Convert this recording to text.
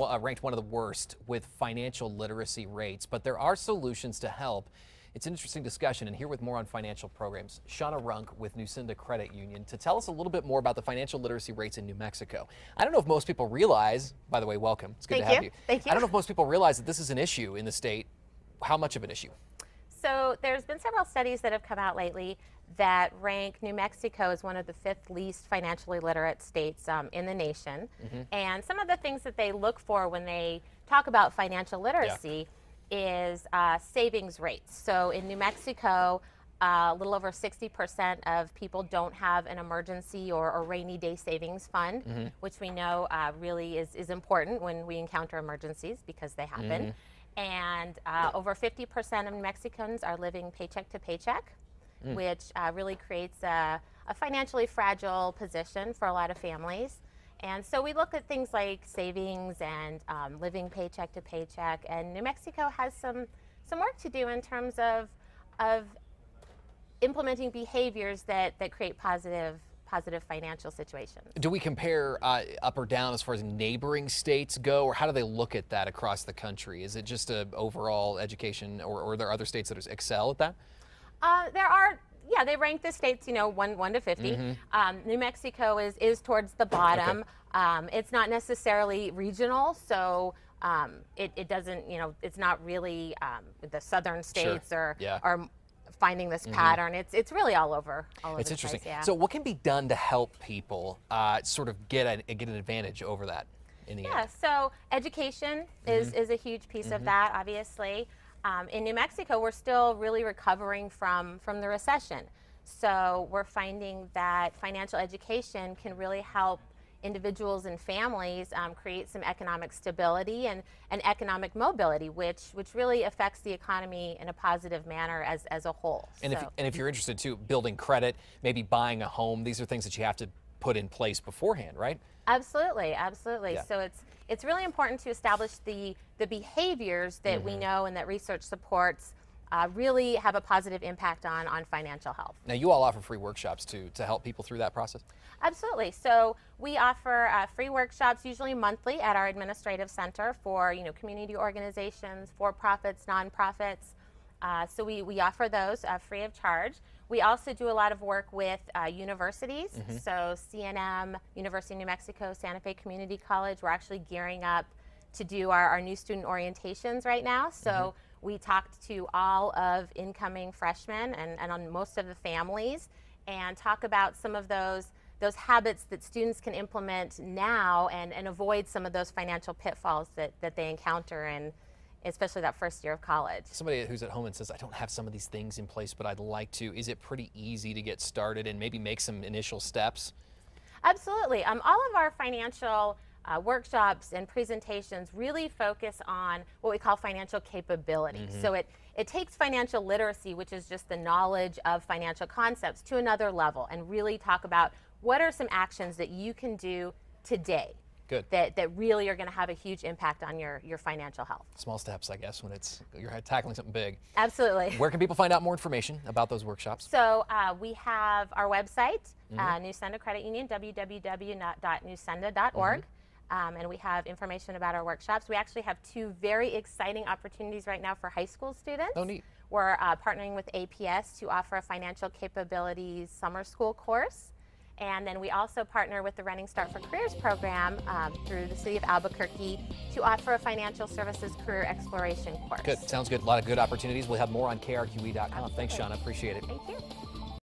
Ranked one of the worst with financial literacy rates, but there are solutions to help. It's an interesting discussion, and here with more on financial programs, Shauna Runk with Nucinda Credit Union to tell us a little bit more about the financial literacy rates in New Mexico. I don't know if most people realize, by the way, welcome. It's good to have you. Thank you. I don't know if most people realize that this is an issue in the state. How much of an issue? So there's been several studies that have come out lately that rank New Mexico as one of the 5th least financially literate states in the nation. And some of the things that they look for when they talk about financial literacy is savings rates. So in New Mexico, a little over 60% of people don't have an emergency or rainy day savings fund, which we know really is important when we encounter emergencies because they happen. And over 50% of New Mexicans are living paycheck to paycheck, which really creates a financially fragile position for a lot of families. And so we look at things like savings and living paycheck to paycheck. And New Mexico has some work to do in terms of implementing behaviors that create positive financial situations. Do we compare up or down as far as neighboring states go, or how do they look at that across the country? Is it just a overall education, or are there other states that excel at that? There are, they rank the states, 1 to 50. New Mexico is towards the bottom. Okay. It's not necessarily regional, so it doesn't, it's not really the southern states are finding this pattern. It's really all over it's interesting. Place, yeah. So what can be done to help people sort of get an advantage over that in the end? So education is a huge piece of that, obviously. In New Mexico, we're still really recovering from the recession. So we're finding that financial education can really help individuals and families create some economic stability and economic mobility, which really affects the economy in a positive manner as a whole. And if you're interested too, building credit, maybe buying a home, these are things that you have to put in place beforehand, right? Absolutely. Yeah. So it's really important to establish the behaviors that we know and that research supports really have a positive impact on financial health. Now, you all offer free workshops to help people through that process? Absolutely. So we offer free workshops, usually monthly, at our administrative center for community organizations, for-profits, nonprofits. So we offer those free of charge. We also do a lot of work with universities. So CNM, University of New Mexico, Santa Fe Community College, we're actually gearing up to do our new student orientations right now. So we talked to all of incoming freshmen and on most of the families and talk about some of those habits that students can implement now and avoid some of those financial pitfalls that they encounter in especially that first year of college. Somebody who's at home and says, I don't have some of these things in place, but I'd like to. Is it pretty easy to get started and maybe make some initial steps? Absolutely. All of our financial workshops and presentations really focus on what we call financial capability. So it takes financial literacy, which is just the knowledge of financial concepts, to another level and really talk about what are some actions that you can do today that really are going to have a huge impact on your financial health. Small steps, I guess, when you're tackling something big. Absolutely. Where can people find out more information about those workshops? So we have our website, Nucinda Credit Union, www.nucinda.org. And we have information about our workshops. We actually have 2 very exciting opportunities right now for high school students. Oh, neat. We're partnering with APS to offer a financial capabilities summer school course. And then we also partner with the Running Start for Careers program through the city of Albuquerque to offer a financial services career exploration course. Good. Sounds good. A lot of good opportunities. We'll have more on KRQE.com. Thanks, Shauna. Appreciate it. Thank you.